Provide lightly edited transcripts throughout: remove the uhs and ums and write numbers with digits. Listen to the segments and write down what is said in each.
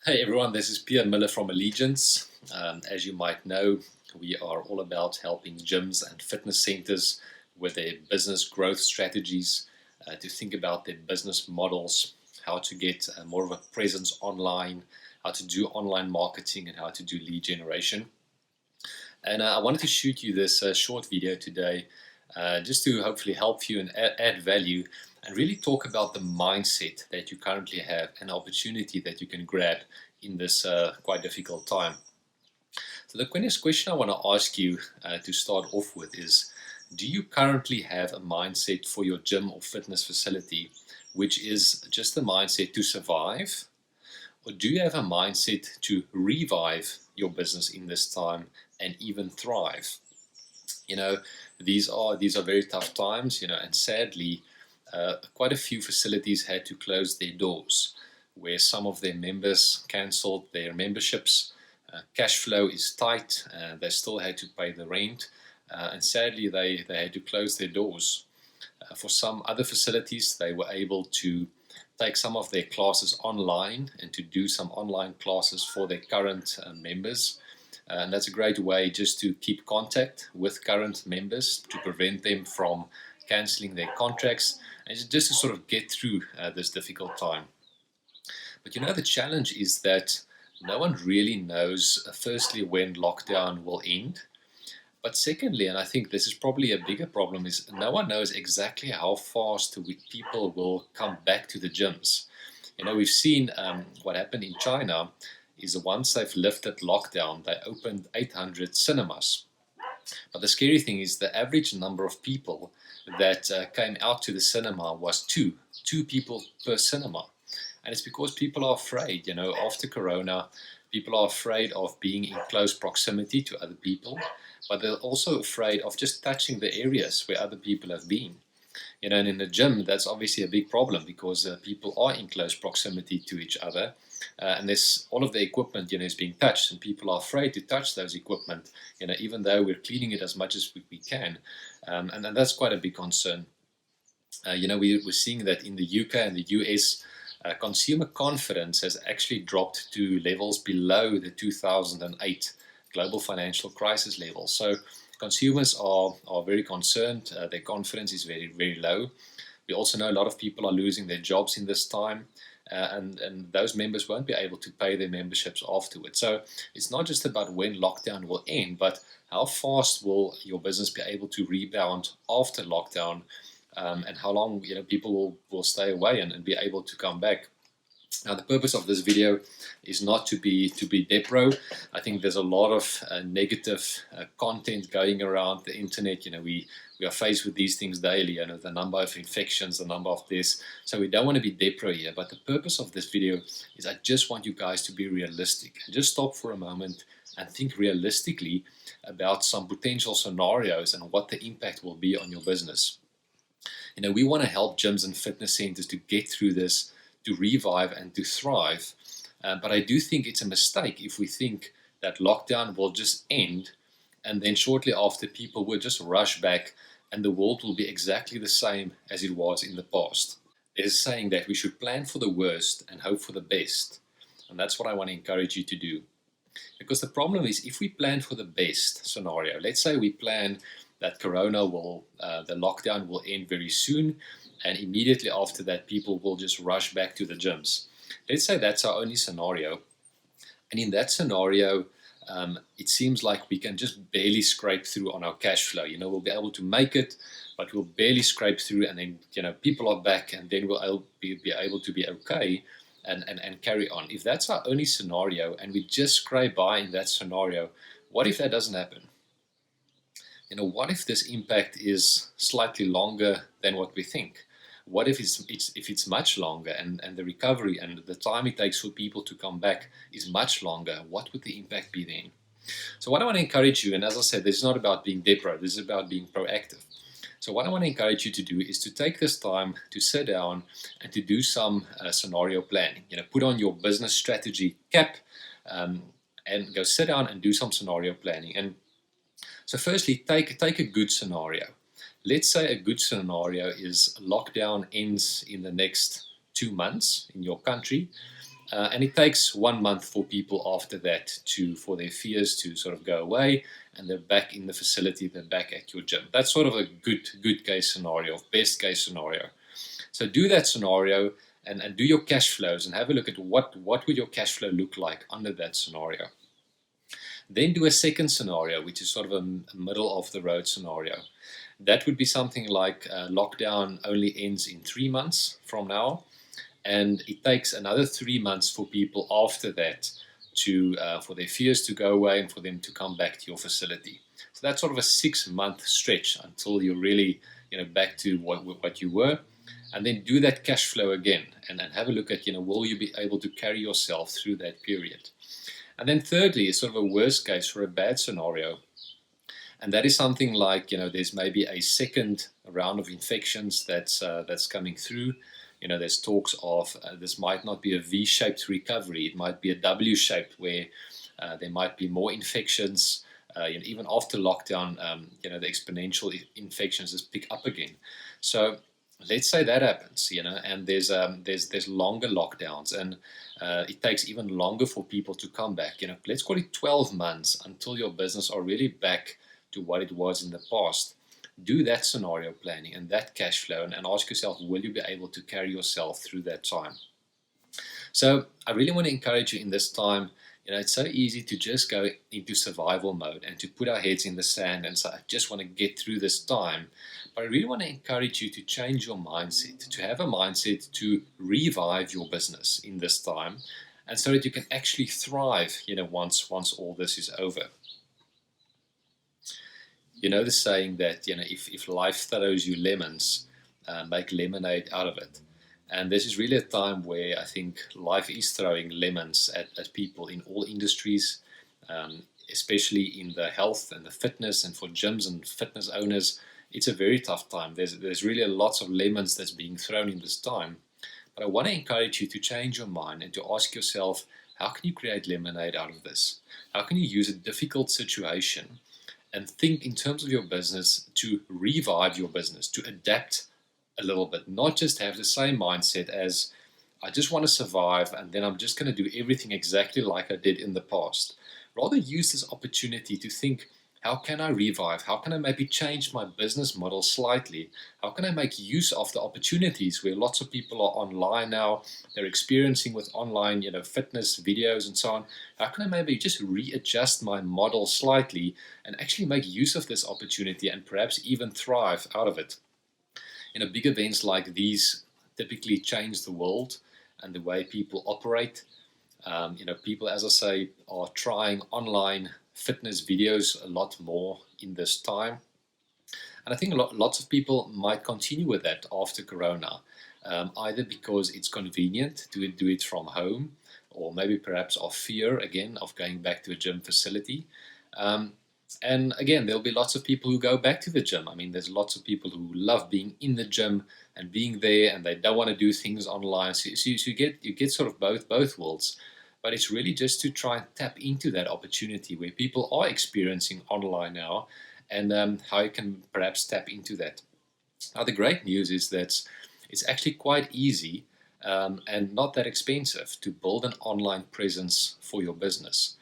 Hey everyone, this is Pierre Miller from Allegiance. As you might know, we are all about helping gyms and fitness centers with their business growth strategies, to think about their business models, how to get more of a presence online, how to do online marketing, and how to do lead generation. And I wanted to shoot you this short video today just to hopefully help you and add value and really talk about the mindset that you currently have and opportunity that you can grab in this quite difficult time. So the question I want to ask you to start off with is, do you currently have a mindset for your gym or fitness facility which is just the mindset to survive? Or do you have a mindset to revive your business in this time and even thrive? You know, these are very tough times, and sadly, quite a few facilities had to close their doors, where some of their members cancelled their memberships. Cash flow is tight, they still had to pay the rent, and sadly, they had to close their doors. For some other facilities, they were able to take some of their classes online and to do some online classes for their current members. And that's a great way just to keep contact with current members to prevent them from cancelling their contracts and just to sort of get through this difficult time. But the challenge is that no one really knows, firstly, when lockdown will end. But secondly, and I think this is probably a bigger problem, is no one knows exactly how fast people will come back to the gyms. We've seen what happened in China is once they've lifted lockdown, they opened 800 cinemas. But the scary thing is the average number of people that came out to the cinema was two people per cinema. And it's because people are afraid, after Corona, people are afraid of being in close proximity to other people, but they're also afraid of just touching the areas where other people have been. And in the gym, that's obviously a big problem because people are in close proximity to each other. And there's all of the equipment, is being touched, and people are afraid to touch those equipment, even though we're cleaning it as much as we can. And that's quite a big concern. We're seeing that in the UK and the US, consumer confidence has actually dropped to levels below the 2008 global financial crisis level. So consumers are very concerned. Their confidence is very, very low. We also know a lot of people are losing their jobs in this time. And those members won't be able to pay their memberships afterwards. So it's not just about when lockdown will end, but how fast will your business be able to rebound after lockdown, and how long people will stay away and be able to come back. Now, the purpose of this video is not to be depro. I think there's a lot of negative content going around the internet. We are faced with these things daily. The number of infections, the number of deaths. So we don't want to be depro here. But the purpose of this video is I just want you guys to be realistic and just stop for a moment and think realistically about some potential scenarios and what the impact will be on your business. We want to help gyms and fitness centers to get through this, to revive and to thrive. But I do think it's a mistake if we think that lockdown will just end and then shortly after people will just rush back and the world will be exactly the same as it was in the past. There's a saying that we should plan for the worst and hope for the best. And that's what I want to encourage you to do. Because the problem is, if we plan for the best scenario, let's say we plan that the lockdown will end very soon, and immediately after that, people will just rush back to the gyms. Let's say that's our only scenario. And in that scenario, it seems like we can just barely scrape through on our cash flow. We'll be able to make it, but we'll barely scrape through. And then, people are back, and then we'll be able to be okay and carry on. If that's our only scenario and we just scrape by in that scenario, what if that doesn't happen? What if this impact is slightly longer than what we think? What if it's much longer and the recovery and the time it takes for people to come back is much longer? What would the impact be then? So what I want to encourage you, and as I said, this is not about being depro, this is about being proactive. So what I want to encourage you to do is to take this time to sit down and to do some scenario planning. Put on your business strategy cap and go sit down and do some scenario planning. And so firstly, take a good scenario. Let's say a good scenario is lockdown ends in the next 2 months in your country. And it takes 1 month for people after that for their fears to sort of go away, and they're back in the facility, they're back at your gym. That's sort of a good case scenario, best case scenario. So do that scenario and do your cash flows and have a look at what would your cash flow look like under that scenario. Then do a second scenario, which is sort of a middle of the road scenario. That would be something like lockdown only ends in 3 months from now, and it takes another 3 months for people after that to for their fears to go away and for them to come back to your facility. So that's sort of a 6-month stretch until you're really back to what you were. And then do that cash flow again and have a look at will you be able to carry yourself through that period. And then thirdly is sort of a worst case for a bad scenario. And that is something like, there's maybe a second round of infections that's coming through. There's talks of this might not be a V-shaped recovery. It might be a W-shaped where there might be more infections. Even after lockdown, the exponential infections just pick up again. So let's say that happens, and there's longer lockdowns, and it takes even longer for people to come back. Let's call it 12 months until your business are really back to what it was in the past. Do that scenario planning and that cash flow, and ask yourself, will you be able to carry yourself through that time? So I really want to encourage you in this time. It's so easy to just go into survival mode and to put our heads in the sand and say, I just want to get through this time. But I really want to encourage you to change your mindset, to have a mindset to revive your business in this time, and so that you can actually thrive, once all this is over. The saying that, if life throws you lemons, make lemonade out of it. And this is really a time where I think life is throwing lemons at people in all industries, especially in the health and the fitness, and for gyms and fitness owners. It's a very tough time. There's really lots of lemons that's being thrown in this time. But I want to encourage you to change your mind and to ask yourself, how can you create lemonade out of this? How can you use a difficult situation and think in terms of your business to revive your business, to adapt a little bit, not just have the same mindset as, I just want to survive and then I'm just going to do everything exactly like I did in the past. Rather use this opportunity to think, how can I revive? How can I maybe change my business model slightly? How can I make use of the opportunities where lots of people are online now, they're experiencing with online, fitness videos and so on. How can I maybe just readjust my model slightly and actually make use of this opportunity and perhaps even thrive out of it? Big events like these typically change the world and the way people operate. People, as I say, are trying online fitness videos a lot more in this time. And I think lots of people might continue with that after Corona, either because it's convenient to do it from home, or maybe perhaps of fear, again, of going back to a gym facility. And again, there'll be lots of people who go back to the gym. I mean, there's lots of people who love being in the gym and being there, and they don't want to do things online. So you get sort of both worlds. But it's really just to try and tap into that opportunity where people are experiencing online now, and how you can perhaps tap into that. Now, the great news is that it's actually quite easy and not that expensive to build an online presence for your business.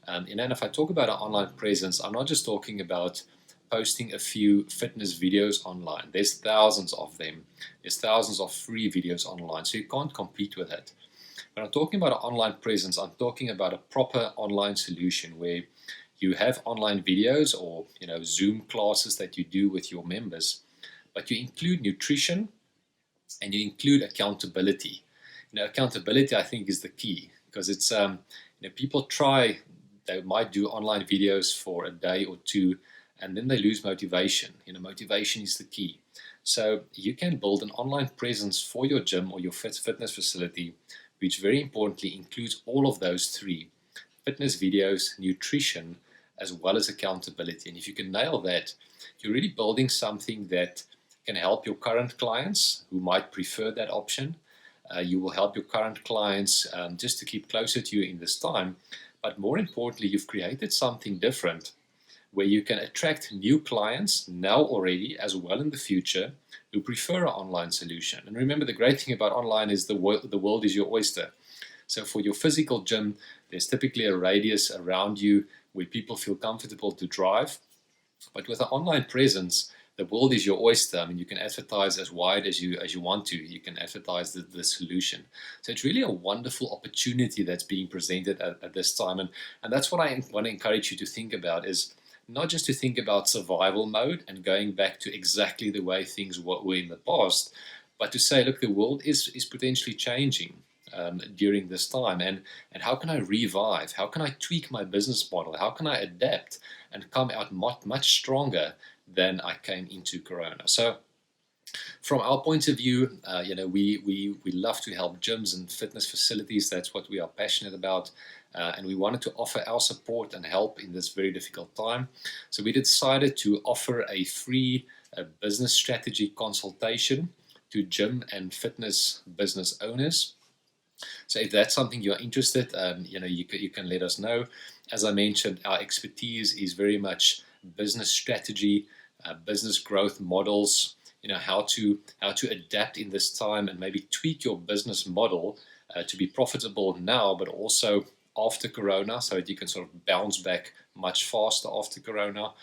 And if I talk about an online presence, I'm not just talking about posting a few fitness videos online. There's thousands of them. There's thousands of free videos online, so you can't compete with that. When I'm talking about an online presence, I'm talking about a proper online solution where you have online videos or Zoom classes that you do with your members, but you include nutrition and you include accountability. Accountability, I think, is the key, because it's people they might do online videos for a day or two, and then they lose motivation. Motivation is the key. So you can build an online presence for your gym or your fitness facility, which very importantly includes all of those three: fitness videos, nutrition, as well as accountability. And if you can nail that, you're really building something that can help your current clients who might prefer that option. You will help your current clients just to keep closer to you in this time. But more importantly, you've created something different where you can attract new clients now already, as well in the future, who prefer an online solution. And remember, the great thing about online is the world is your oyster. So for your physical gym, there's typically a radius around you where people feel comfortable to drive. But with an online presence, the world is your oyster. I mean, you can advertise as wide as you want to. You can advertise the solution. So it's really a wonderful opportunity that's being presented at this time. And that's what I want to encourage you to think about, is not just to think about survival mode and going back to exactly the way things were in the past, but to say, look, the world is potentially changing during this time, and how can I revive? How can I tweak my business model? How can I adapt and come out much stronger than I came into Corona? So from our point of view, we love to help gyms and fitness facilities. That's what we are passionate about. And we wanted to offer our support and help in this very difficult time. So we decided to offer a free business strategy consultation to gym and fitness business owners. So if that's something you're interested, you can let us know. As I mentioned, our expertise is very much business strategy, business growth models, how to adapt in this time and maybe tweak your business model to be profitable now, but also after Corona, so that you can sort of bounce back much faster after Corona.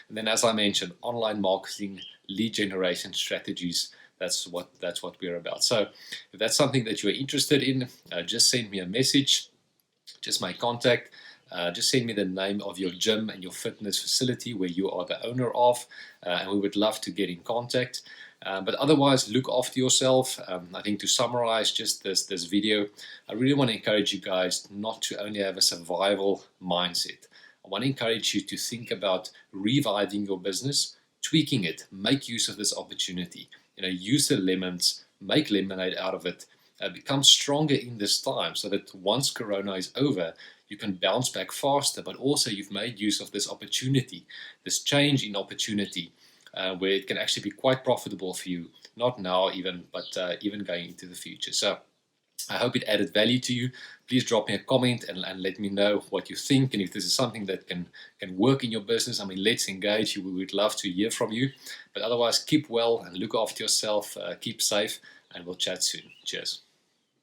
And then, as I mentioned, online marketing, lead generation strategies. That's what we're about. So if that's something that you're interested in, just send me a message, just my contact. Just send me the name of your gym and your fitness facility where you are the owner of, and we would love to get in contact. But otherwise, look after yourself. I think to summarize just this video, I really want to encourage you guys not to only have a survival mindset. I want to encourage you to think about reviving your business, tweaking it, make use of this opportunity. Use the lemons, make lemonade out of it, become stronger in this time so that once Corona is over, you can bounce back faster, but also you've made use of this opportunity, this change in opportunity, where it can actually be quite profitable for you, not now even, but even going into the future. So I hope it added value to you. Please drop me a comment and let me know what you think, and if this is something that can work in your business. I mean, let's engage. We would love to hear from you. But otherwise, keep well and look after yourself. Keep safe, and we'll chat soon. Cheers.